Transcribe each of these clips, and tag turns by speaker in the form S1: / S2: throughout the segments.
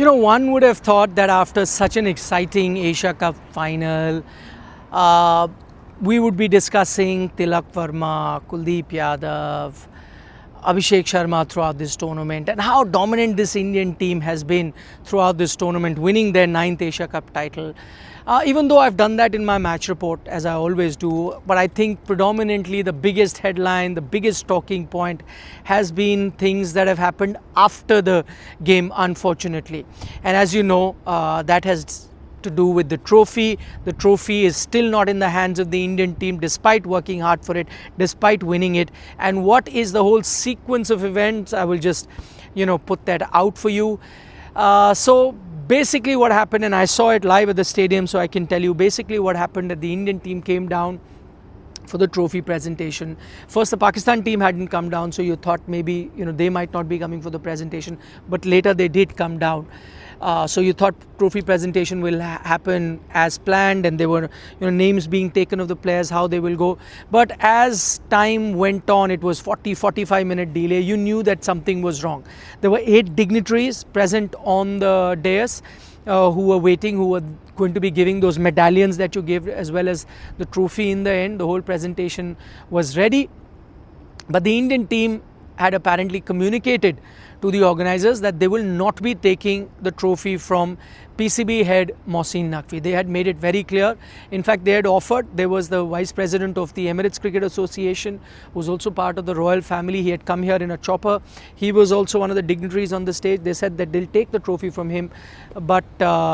S1: One would have thought that after such an exciting Asia Cup final, we would be discussing Tilak Verma, Kuldeep Yadav, Abhishek Sharma throughout this tournament and how dominant this Indian team has been throughout this tournament, winning their 9th Asia Cup title. Even though I've done that in my match report, as I always do, but I think predominantly the biggest headline, the biggest talking point has been things that have happened after the game, unfortunately. And as you know, that has to do with the trophy. The trophy is still not in the hands of the Indian team despite working hard for it, despite winning it. And what is the whole sequence of events? I will just, put that out for you. So basically what happened, and I saw it live at the stadium, so I can tell you basically what happened, that the Indian team came down for the trophy presentation. First, the Pakistan team hadn't come down, so you thought maybe they might not be coming for the presentation, but later they did come down. So you thought trophy presentation will happen as planned, and there were names being taken of the players, how they will go. But as time went on, it was 40-45 minute delay. You knew that something was wrong. There were 8 dignitaries present on the dais who were waiting, who were going to be giving those medallions that you gave, as well as the trophy in the end. The whole presentation was ready, but the Indian team had apparently communicated to the organisers that they will not be taking the trophy from PCB head Mohsin Naqvi. They had made it very clear. In fact, they had offered, there was the vice president of the Emirates Cricket Association, who was also part of the royal family. He had come here in a chopper. He was also one of the dignitaries on the stage. They said that they'll take the trophy from him, but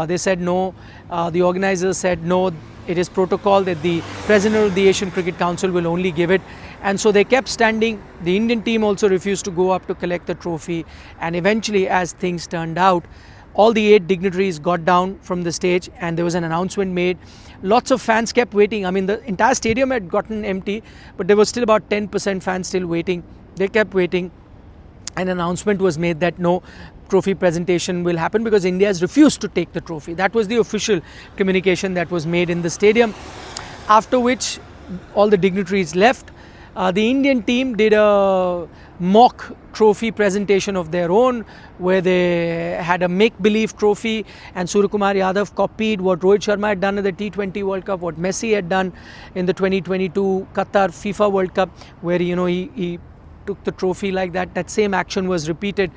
S1: they said no. The organisers said no, it is protocol that the president of the Asian Cricket Council will only give it. And so they kept standing. The Indian team also refused to go up to collect the trophy. And eventually, as things turned out, all the 8 dignitaries got down from the stage and there was an announcement made. Lots of fans kept waiting. I mean, the entire stadium had gotten empty, but there was still about 10% fans still waiting. They kept waiting. An announcement was made that no trophy presentation will happen because India has refused to take the trophy. That was the official communication that was made in the stadium. After which, all the dignitaries left. The Indian team did a mock trophy presentation of their own, where they had a make-believe trophy, and Suryakumar Yadav copied what Rohit Sharma had done at the T20 World Cup, what Messi had done in the 2022 Qatar FIFA World Cup, where he took the trophy like that. That same action was repeated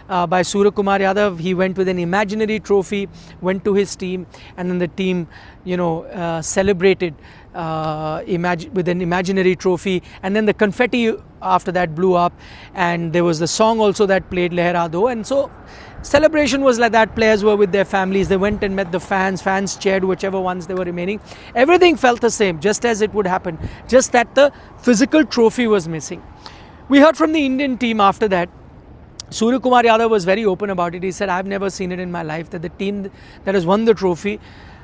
S1: by Suryakumar Yadav. He went with an imaginary trophy, went to his team, and then the team celebrated with an imaginary trophy, and then the confetti after that blew up, and there was the song also that played, Lehra Do. And so celebration was like that. Players were with their families. They went and met the fans cheered whichever ones they were remaining. Everything felt the same, just as it would happen, just that the physical trophy was missing. We heard from the Indian team after that. Suryakumar Yadav was very open about it. He said, I've never seen it in my life that the team that has won the trophy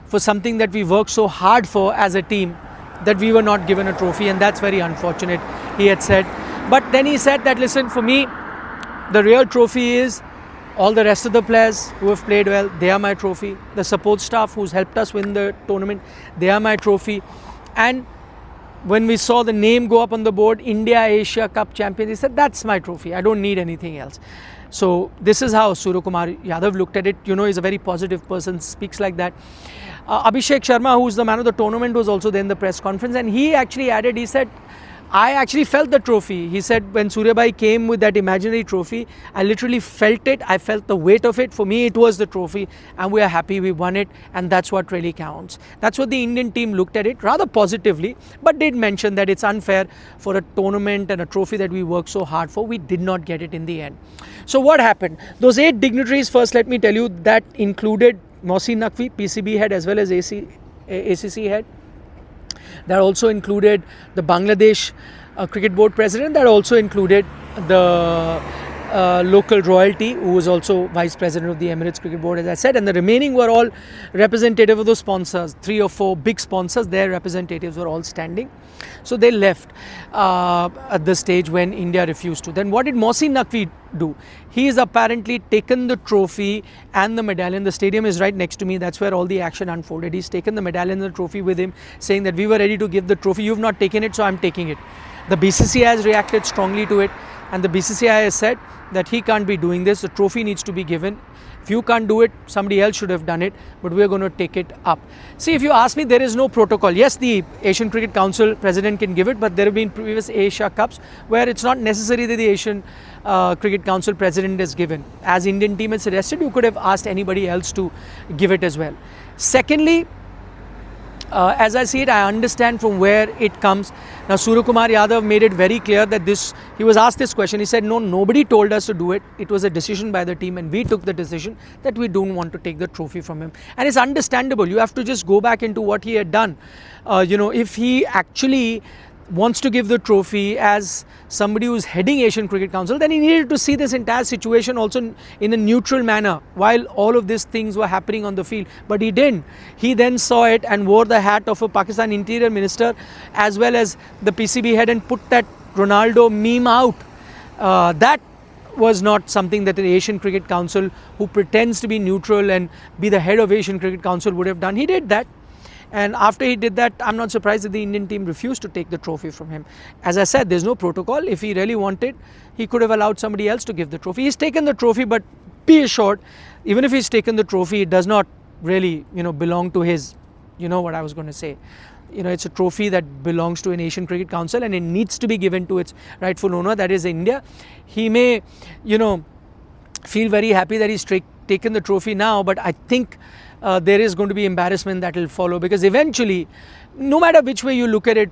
S1: for something that we worked so hard for as a team, that we were not given a trophy, and that's very unfortunate, he had said. But then he said that, listen, for me, the real trophy is all the rest of the players who have played well, they are my trophy. The support staff who's helped us win the tournament, they are my trophy. And when we saw the name go up on the board, India Asia Cup champions, he said, that's my trophy. I don't need anything else. So this is how Suryakumar Yadav looked at it. He's a very positive person, speaks like that. Abhishek Sharma, who's the man of the tournament, was also there in the press conference, and he actually added, he said, I actually felt the trophy. He said, when Suryabai came with that imaginary trophy, I literally felt it. I felt the weight of it. For me, it was the trophy, and we are happy we won it, and that's what really counts. That's what the Indian team looked at it rather positively, but did mention that it's unfair for a tournament and a trophy that we worked so hard for. We did not get it in the end. So what happened? Those 8 dignitaries, first let me tell you, that included Mohsin Naqvi, PCB head, as well as ACC head. That also included the Bangladesh Cricket Board president. That also included the local royalty, who was also vice president of the Emirates Cricket Board, as I said. And the remaining were all representative of the sponsors. 3 or 4 big sponsors, their representatives were all standing. So they left at the stage when India refused to. Then what did Mohsin Naqvi do? He has apparently taken the trophy and the medallion. The stadium is right next to me. That's where all the action unfolded. He's taken the medallion and the trophy with him, saying that we were ready to give the trophy. You've not taken it, so I'm taking it. The BCCI has reacted strongly to it. and the BCCI has said that he can't be doing this. The trophy needs to be given. If you can't do it, somebody else should have done it, but we are going to take it up. See, if you ask me, there is no protocol. Yes, the Asian Cricket Council president can give it, but there have been previous Asia Cups where it's not necessary that the Asian Cricket Council president is given. As Indian team has suggested, you could have asked anybody else to give it as well. Secondly, as I see it, I understand from where it comes. Now, Surya Kumar Yadav made it very clear that he was asked this question. He said, no, nobody told us to do it. It was a decision by the team, and we took the decision that we don't want to take the trophy from him. And it's understandable. You have to just go back into what he had done. If he actually wants to give the trophy as somebody who's heading Asian Cricket Council, then he needed to see this entire situation also in a neutral manner while all of these things were happening on the field. But he didn't. He then saw it and wore the hat of a Pakistan Interior Minister as well as the PCB head and put that Ronaldo meme out. That was not something that the Asian Cricket Council, who pretends to be neutral and be the head of Asian Cricket Council, would have done. He did that. And after he did that, I'm not surprised that the Indian team refused to take the trophy from him. As I said, there's no protocol. If he really wanted, he could have allowed somebody else to give the trophy. He's taken the trophy, but be assured, even if he's taken the trophy, it does not really, belong to his, what I was going to say. It's a trophy that belongs to an Asian Cricket Council, and it needs to be given to its rightful owner, that is India. He may, feel very happy that he's taken the trophy now, but I think there is going to be embarrassment that will follow, because eventually, no matter which way you look at it,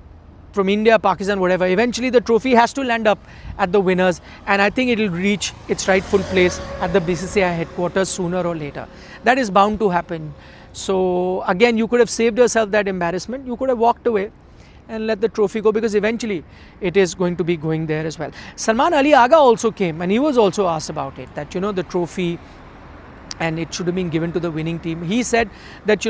S1: from India, Pakistan, whatever, eventually the trophy has to land up at the winners, and I think it will reach its rightful place at the BCCI headquarters sooner or later. That is bound to happen. So again, you could have saved yourself that embarrassment. You could have walked away and let the trophy go, because eventually it is going to be going there as well. Salman Ali Agha also came, and he was also asked about it, that the trophy, and it should have been given to the winning team. He said that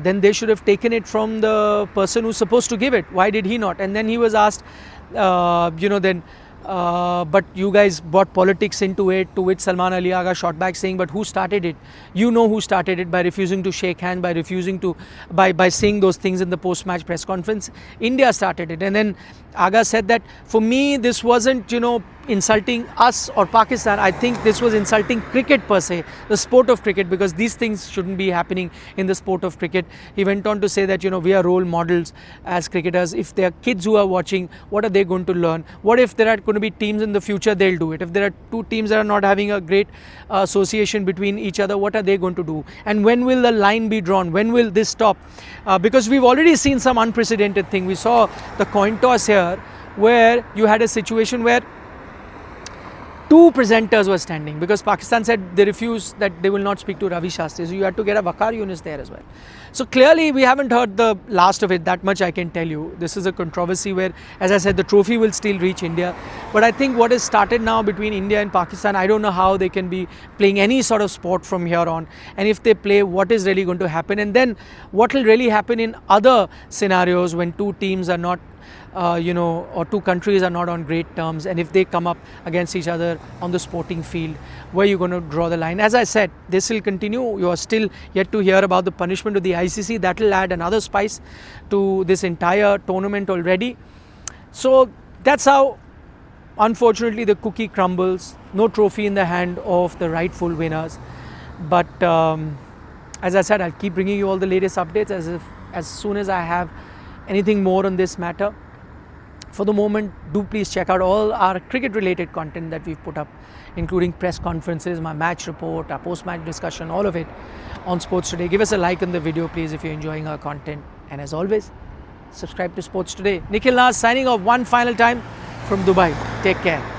S1: then they should have taken it from the person who's supposed to give it. Why did he not? And then he was asked, but you guys brought politics into it, to which Salman Ali Agha shot back saying, but who started it? You know who started it by refusing to shake hands, by refusing to, by saying those things in the post-match press conference. India started it. And then Agha said that, for me, this wasn't, insulting us or Pakistan. I think this was insulting cricket per se, the sport of cricket, because these things shouldn't be happening in the sport of cricket. He went on to say that, we are role models as cricketers. If there are kids who are watching, what are they going to learn? What if there are going to be teams in the future, they'll do it. If there are two teams that are not having a great association between each other, what are they going to do? And when will the line be drawn? When will this stop? Because we've already seen some unprecedented thing. We saw the coin toss here, where you had a situation where two presenters were standing, because Pakistan said they refused, that they will not speak to Ravi Shastri. So you had to get a Waqar Yunus there as well. So clearly we haven't heard the last of it, that much I can tell you. This is a controversy where, as I said, the trophy will still reach India. But I think what has started now between India and Pakistan, I don't know how they can be playing any sort of sport from here on. And if they play, what is really going to happen? And then what will really happen in other scenarios when two teams are not or two countries are not on great terms, and if they come up against each other on the sporting field, where are you going to draw the line? As I said, this will continue. You are still yet to hear about the punishment of the ICC. That will add another spice to this entire tournament already. So that's how, unfortunately, the cookie crumbles. No trophy in the hand of the rightful winners. But as I said, I'll keep bringing you all the latest updates as soon as I have anything more on this matter. For the moment, do please check out all our cricket related content that we've put up, including press conferences, my match report, our post-match discussion, all of it on Sports Today. Give us a like on the video, please, if you're enjoying our content. And as always, subscribe to Sports Today. Nikhil Naz signing off one final time from Dubai. Take care.